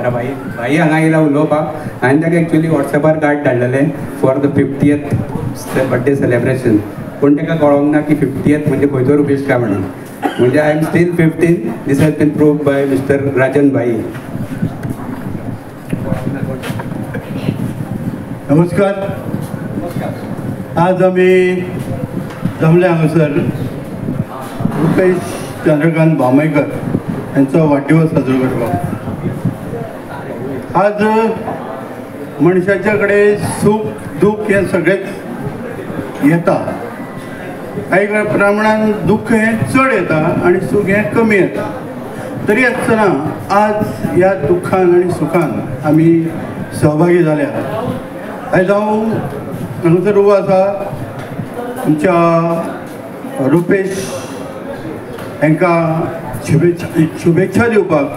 भाई भाई हांगा येयला उलोवपाक हांवें ताका एक्चुअली वॉट्सॅपार कार्ड धाडलेलें for the 50th birthday celebration पूण ताका कळोंक ना की 50th म्हणजे खंयचो रुपेश काय म्हणून म्हणजे I am still 15 this has been proved by mister Rajan bhai. नमस्कार. आज आम्ही जमले हांगासर रुपेश चंद्रकांत भावमेकर यांचा वाढदिवस साजरो करपाक. आज मनशाच्या कडेन सूख दुःख हे सगळेच येता. काही प्रमाणात दुःख हे चड येता आणि सूख हे कमी येता. तरी आसतना आज ह्या दुःखान आणि सुखान आमी सहभागी जाल्या. आयज हांव हांगासर उबो आसा आमच्या रुपेश हांकां शुभेच्छा दिवपाक.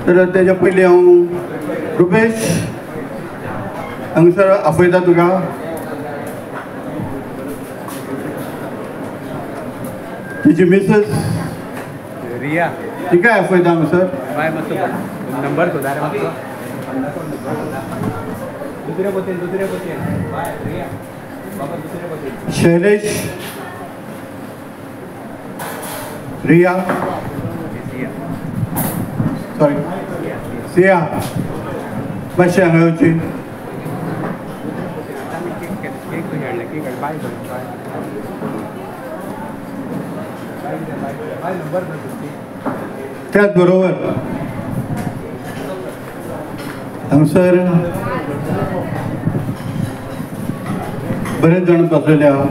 तर तेज्या पयलीं हांव रुपेश हांगासर आपयता तुका. तुजी मिसेस रिया ती काय आपयता हांगासर. बाय मातसो नंबर सुदार मातसो. दुसरे पोतेन बाय रिया बाबा दुसरे पोतेन. शैलेश रिया सॉरी सिया मातशें हांगा येवची. त्याच बरोबर हांगासर बरेच जाण बसलेले आहा.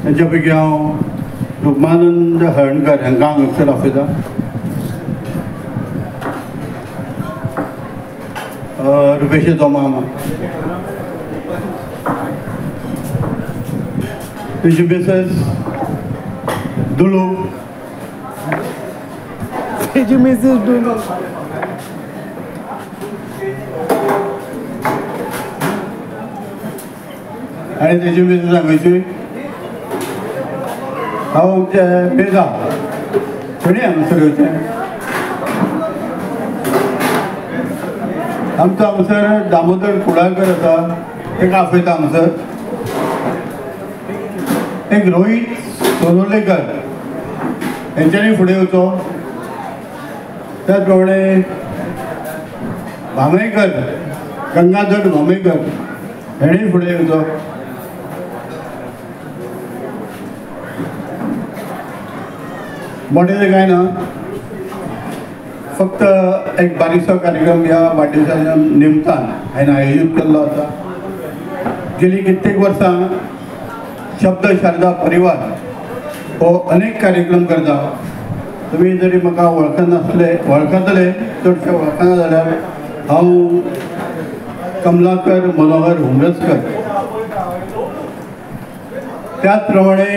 तेंच्या पैकी हांव रुक्मानंद हळणकर हांकां हांगासर आपयता. रुपेशाचो मामा. तुजी मिसेस दुलू. तुजी मिसेस दुलू. आणि तेजी मिसेस सांगायची हांव आमचे बेजा थोडी हांगासर येवचें. आमचो हांगासर दामोदर कुडाळकर आसा ताका आपयता हांगासर. एक रोहित सोनोलेकर हेंच्यांनी फुडें येवचो. त्याच प्रमाणे भामेकर गंगाधर भामेकर हेणेय फुडें येवचो. मोठें कांय ना, फक्त एक बारीकसो कार्यक्रम ह्या वाडदिवसाच्या निमतान हांवें आयोजीत केल्लो आसा. गेली कित्येक वर्सां शब्द शारदा परिवार हो अनेक कार्यक्रम करता. तुमी जरी म्हाका वळखतले चडशे वळखना जाल्यार हांव कमलाकर मनोहर हुमरसकर. त्याच प्रमाणे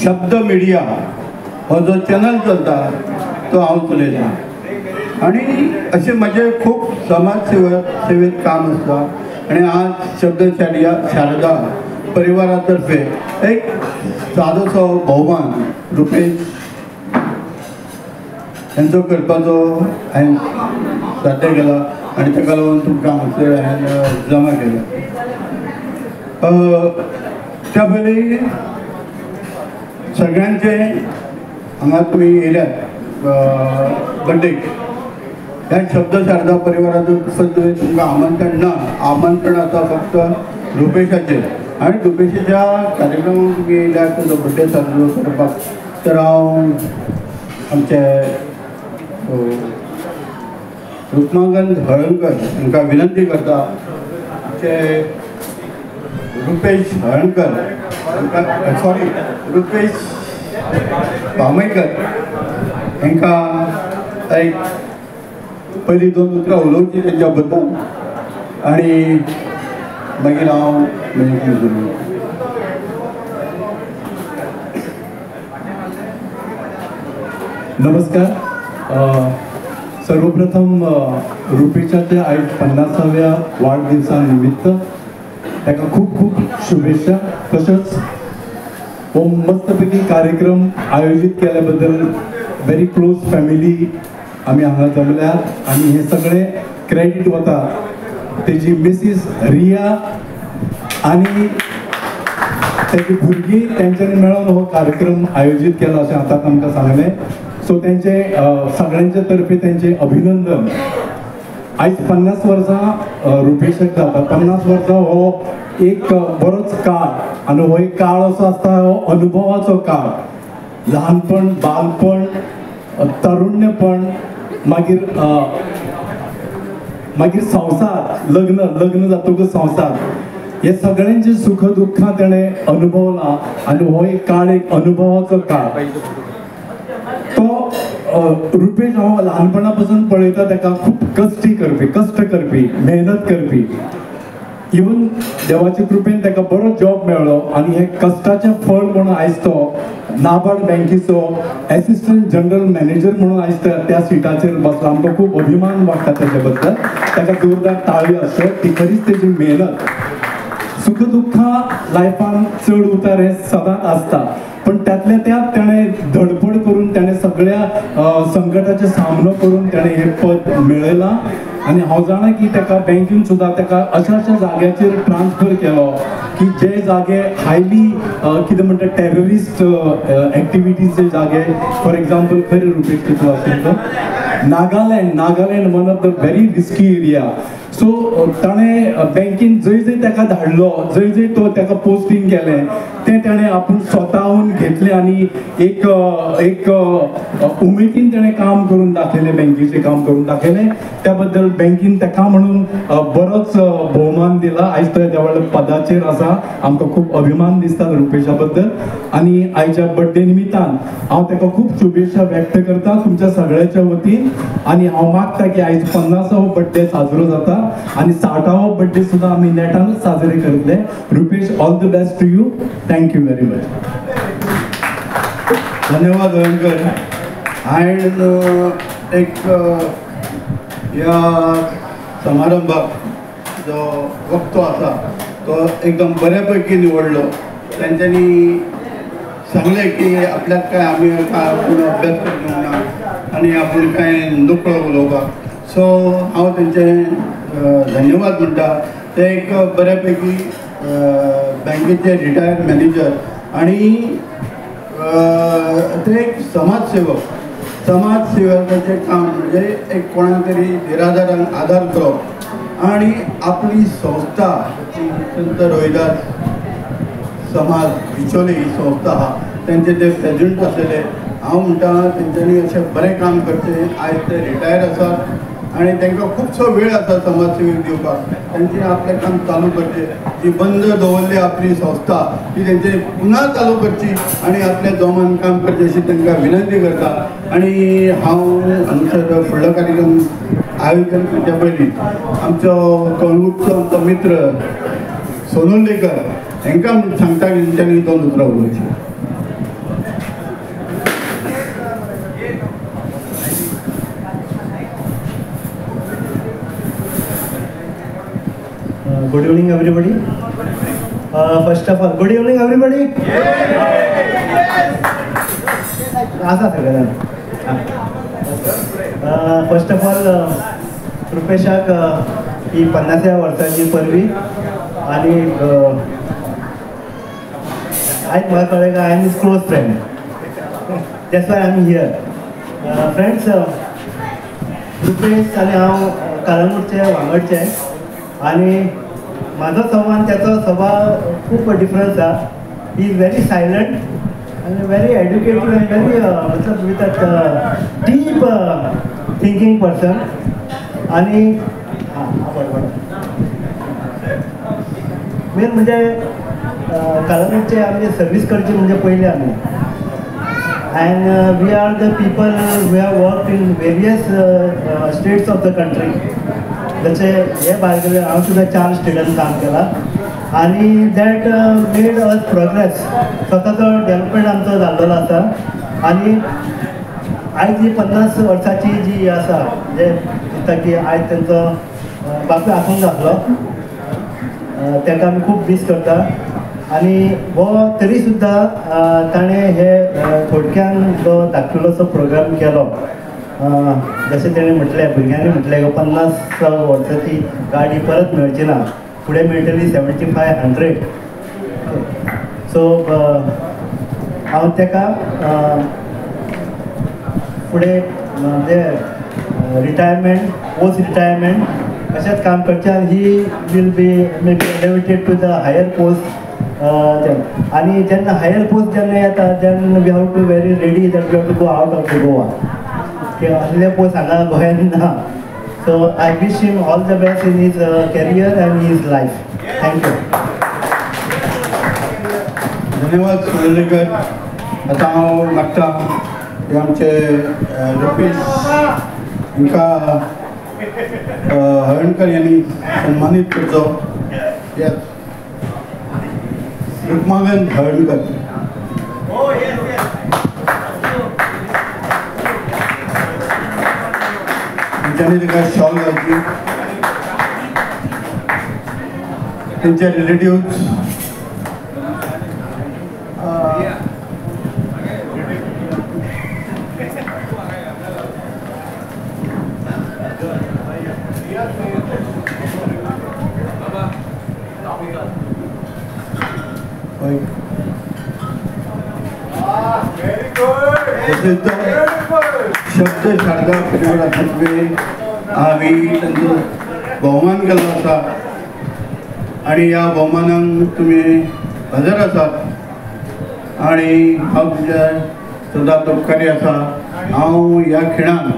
शब्द मिडिया हो जो चॅनल चलता तो हांव चलयतां. आनी अशें म्हजें खूब समाज सेवेत काम आसता. आनी आज शब्द शारदा परिवारातर्फे एक सादोसो भोवमान रुपेश हेंचो करपाचो हांवें साध्य केला आनी ताका लागून तुमकां हांगासर हांवें जमा केला. त्या पयलीं सगळ्यांचे हांगा तुमी येयल्यात बड्डेक. ह्या शब्द शारदा परिवारातर्फे तुमकां आमंत्रण ना. आमंत्रण आसा फक्त रुपेशाचें. आनी रुपेशाच्या कार्यक्रमाक तुमी येयल्यात ताजो बड्डे साजरो करपाक. तर हांव आमचे रुक्माकांत हळणकर हांकां विनंती करता. आमचे रुपेश हळणकर सॉरी रुपेश भामेकर हांकां एक पयलीं 2 उतरां उलोवची तेंच्या बद्दल आनी मागीर हांव नमस्कार. सर्वप्रथम रुपेशाच्या आयज 50व्या वाढदिवसा निमित्त ताका खूप खूप शुभेच्छा. तसंच हो मस्तपैकी कार्यक्रम आयोजित केल्याबद्दल व्हेरी क्लोज फॅमिली आमी हांगा जमल्यात आनी हे सगळे क्रेडीट वता तेजी मिसीस रिया आनी तेजी भुरगीं तेंच्यांनी मेळून हो कार्यक्रम आयोजीत केलो अशें आतां आमकां सांगलें. सो तेंचे सगळ्यांचे तर्फे तेंचे अभिनंदन. आयज 50 वर्सां रुपेशक जाता. 50 वर्सां हो एक बरोच काळ आनी हो एक काळ असो आसता हो अनुभवाचो काळ. ल्हानपण, बालपण, तरुण्यपण, मागीर मागीर संवसार, लग्न जातकच संवसार, हे सगळ्यांचे सुख दुःखां तेणें अनुभवला आनी हो एक काळ एक अनुभवाचो काळ. तो रुपेश हांव ल्हानपणा पासून पळयता ताका खूब कश्ट करपी, मेहनत करपी. इवन देवाचे कृपेन ताका बरो जॉब मेळ्ळो आनी हे कश्टाचें फळ म्हणून आयज तो नाबार्ड बँकेचो एसिस्टंट जनरल मॅनेजर म्हणून आयज त्या सिटाचेर बसला. आमकां खूब अभिमान वाटता तेजे बद्दल. ताका जोरदार ताळयो आसत. ती खरीच तेजी मेहनत. सुख दुःखां लायफान चड उतार हे सदांच आसता, पण त्यातल्या त्यात ताणें धडपड करून ताणें सगळ्या संकटाचो सामनो करून ताणें हे पद मेळयलां. आनी हांव जाणा की ताका बँकेन सुद्दां ताका अशा जाग्याचेर ट्रान्सफर केलो की जे जागे हायली कितें म्हणटा टेररिस्ट एक्टिविटीजचे जागे. फॉर एक्झाम्पल खंय रुपेश कितलो असेल तो Nagaland one of the very risky area. So ताणें बँकेन जंय ताका धाडलो, जंय तो ताका पोस्टींग केलें तें ताणें आपूण स्वताहून घेतलें आनी एक उमेदीन ताणें काम करून दाखयलें, बँकेचें काम करून दाखयलें. त्या बद्दल बँकेन ताका म्हणून बरोच भोवमान दिला. आयज तो त्या व्हडल्या पदाचेर आसा. आमकां खूब अभिमान दिसता रुपेशा बद्दल. आनी आयच्या बर्थडे निमित्तान हांव ताका खूब शुभेच्छा व्यक्त करता तुमच्या सगळ्याच्या वतीन. आनी हांव मागता की आयज 50वो बर्थडे साजरो जाता आनी 60वो बर्थडे सुद्दां आमी नेटानूच साजरे करतले. Rupesh, all the best to you. Thank you very much. धन्यवाद अयंकर. हांवें एक ह्या समारंभाक जो वक्तो आसा तो एकदम बऱ्यापैकी निवडलो. तेंच्यांनी सांगलें की आपल्याक काय आमी आपूण अभ्यास करपाक ना आनी आपूण कांय नकळो उलोवपाक. सो हांव तेंचे धन्यवाद म्हणटा. ते एक बऱ्यापैकी बँकेचे रिटायर्ड मॅनेजर आनी ते एक समाजसेवकाचें काम म्हणजे एक कोणा तरी निराधारांक आदार करप आनी आपली संस्था संत रोहिदास समाज बिचोले ही संस्था आहा तेंचे ते प्रेजिडेंट आसलेले. हांव म्हणटा तेंच्यांनी अशें बरें काम करचें. आयज ते रिटायर आसात आनी तांकां खुबसो वेळ आसा समाजसेवेक दिवपाक. तेंचे आपलें काम चालू करचें. जी बंद दवरली आपली संस्था ती तेंचे पुन्हा चालू करची आनी आपल्या जोमान काम करचें अशी तांकां विनंती करता. आनी हांव हांगसर फुडलो कार्यक्रम आयोजन करच्या पयलीं आमचो कळंगूटचो आमचो मित्र सोनोल्लेकर हांकां सांगता की तेंच्यांनी 2 उतरां उलोवचीं. Good evening, everybody. First of all, good evening, everybody. First of all, रुपेशाक ही 50व्या वर्साची परवी आणि आयज म्हाका कळ्ळें की I am his close friend. That's why I am here. Friends, Rupesh आनी हांव कळंगूटचे वांगडचे आनी माझा संवाद त्याचा स्वभाव खूप डिफरन्स आहे. ही इज व्हेरी सायलंट आणि व्हेरी एड्युकेटेड अँड व्हेरी मतलब with a deep thinking person. आणि मेन म्हणजे कळंगूटचे आमचे सर्वीस करची म्हणजे पहिले आम्ही and we are the people we have work in various states of the country. जसे हे भायर हांव सुद्दां 4 स्टेटांत काम केलां आनी दॅट मेड अस प्रोग्रेस. स्वताचो डेव्हलपमेंट आमचो जाल्लो आसा. आनी आयज ही 50 वर्साची जी आसा जे दिसता की आयज तेंचो बापूय आसूंक जातलो. ताका आमी खूब मिस करता. आनी हो तरी सुद्दां ताणें हे थोडक्यान जो धाकटुलोसो प्रोग्राम केलो जसे त्याने म्हटले भुरग्यांनी म्हटले 50 वर्साची गाडी परत मेळची ना, फुडें मेळटली 7500. सो हांव ताका फुडें म्हणजे रिटायरमेंट पोस्ट रिटायरमेंट अशेंच काम करचें आनी he will be maybe elevated to the higher post. आनी जेन्ना हायर पोस्ट जेन्ना येता then we have to very ready that we have to go out of the Goa. असले पोस्ट हांगा गोंयांत ना. So I wish him all the best in his career and his life. Thank you. धन्यवाद सुरेकर. आता हांव मागता हे आमचे रुपेश हांकां हळणकर यांनी सन्मानित करचो. रुक्माकांत हळणकर. त्यांच्यानी ताका शॉल घालची. त्यांचे रिलेटिव्ह शब्द शारदा परिवारातर्फे हांवें तांचो भोवमान केलो आसा आनी ह्या भोवमानाक तुमी हजर आसात आनी हांव तुमचे सदांच उपकारी आसा. हांव ह्या खिणान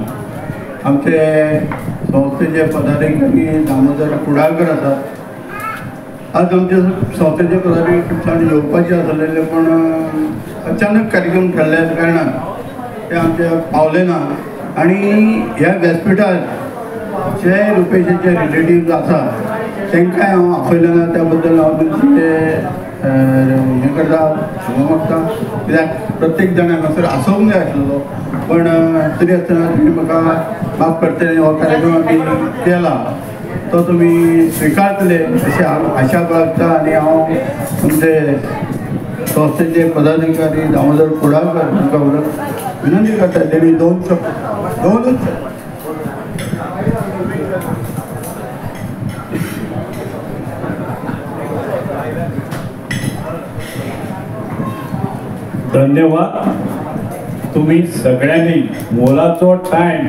आमचे संस्थेचे पदाधिकारी दामोदर कुडाळकर आसात. आज आमच्या संस्थेचे पदाधिकारी खूब सारे येवपाचे आसलेले पण अचानक कार्यक्रम ठरल्या कारणान ते आमचे पावले ना. आनी ह्या व्यासपीठार जे रुपेशाचे रिलेटिव्ह आसा तांकांय हांव आपयलें ना. त्या बद्दल हांव तुमचे हें करता क्षमा मागता. कित्याक प्रत्येक जाणांक हांगासर आसोवंक जाय आसलेलो पण तरी आसतना तुमी म्हाका माफ करतले. हो कार्यक्रम आमी केला तो तुमी स्विकारतले अशी आशा बाळगता. आनी हांव तुमचे संस्थेचे पदाधिकारी दामोदर कुडाळकर हांकां विनंती करता तेणी दोनच धन्यवाद. तुम्ही सगळ्यांनी मोलाचो टायम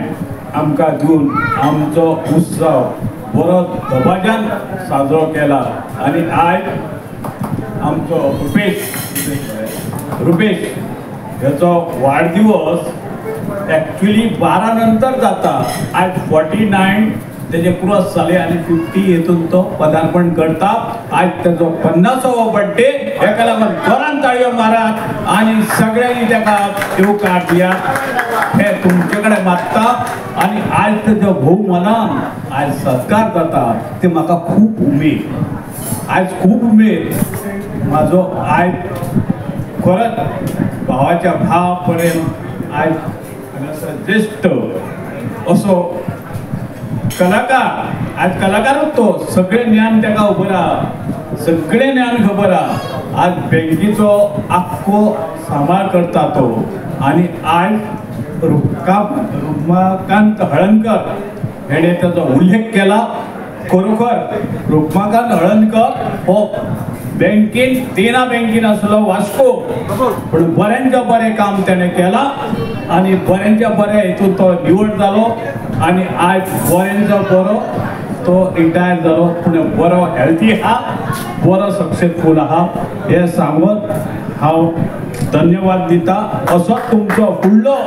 आमकां दिवन आमचो उत्सव बरो दबाज्यान साजरो केला. आनी आयज आमचो रुपेश ह्याचो वाडदिवस एक्चुअली 12 नंतर जाता. आज 49 तेजे क्रॉस जाले आनी 50 हेतून तो पदार्पण करता. आज तेजो 50वो बर्थडे. हेका लागून जोरान ताळयो मारात आनी सगळ्यांनी ताका येवकार दियात. हे तुमचे कडेन मागता. आनी आज तेजो भोवमानान आज सत्कार जाता ते म्हाका खूब उमेद. आज खूब उमेद म्हाजो आयज खरंच भावाच्या भाव पर्यंत आज ज्येष्ठ असो कलाकार. आज कलाकारच तो सगळे ज्ञान ताका खबर आहा. सगळे ज्ञान खबर आहा. आज बँकेचो आख्खो सांबाळ करता तो. आनी आज रुक्माकांत हळणकर हेणे ताचो उल्लेख केला. खरोखर रुक्माकांत हळणकर हो बँकेन देना बँकेन आसलो वास्को पण बऱ्यांच्या बरें काम तेणें केलां आनी बऱ्यांच्या बरें हेतून तो निवड जालो. आनी आज बऱ्यांचो बरो तो रिटायर जालो पूण बरो हेल्थी आहा बरो सक्सेसफूल आहा. हे सांगून हांव धन्यवाद दिता. असो तुमचो फुडलो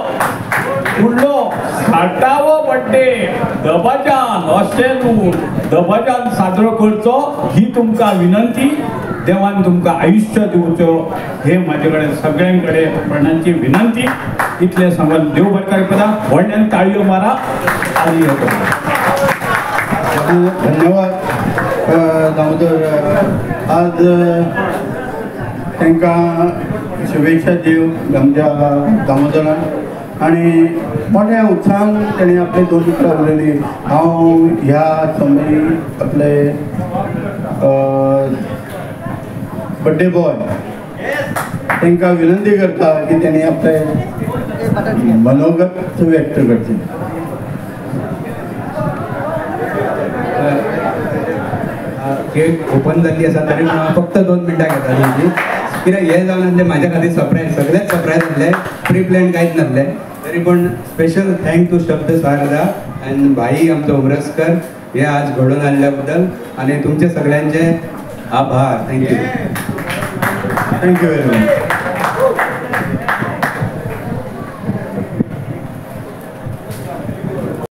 60वो बर्थडे दबाज्यान अशें दबाज्यान साजरो करचो ही तुमकां विनंती. देवान तुमकां आयुष्य दिवचो हे म्हाजे कडेन सगळ्यां कडेन प्रणांची विनंती. इतलें सांगून देव बरकार करा. व्हडल्यान ताळयो मारा आनी हे करा. धन्यवाद दामोदर. आज तांकां शुभेच्छा दिव आमच्या दामोदरान. आनी मोठ्या उत्साहान तेणें आपले 2 उतरां उलयलीं. हांव ह्या समयी आपले बर्थडे बॉय तांकां विनंती करता की तेणी आपले मनोगत व्यक्त करचें. केक ओपन जाल्ली आसा तरी पूण हांव फक्त 2 मिनटां घेता तुमची, कित्याक हे जावन आसलें म्हाज्या खातीर सरप्रायज, सगळेच सरप्रायज आसले, प्री प्लॅन कांयच नासलें. तरी पण स्पेशल थँक टू शब्द शारदा अँड भाई आमचो उमरसकर हे आज घडोवन हाडल्या बद्दल आणि तुमचे सगळ्यांचे आभार. थँक्यू. Thank you very much.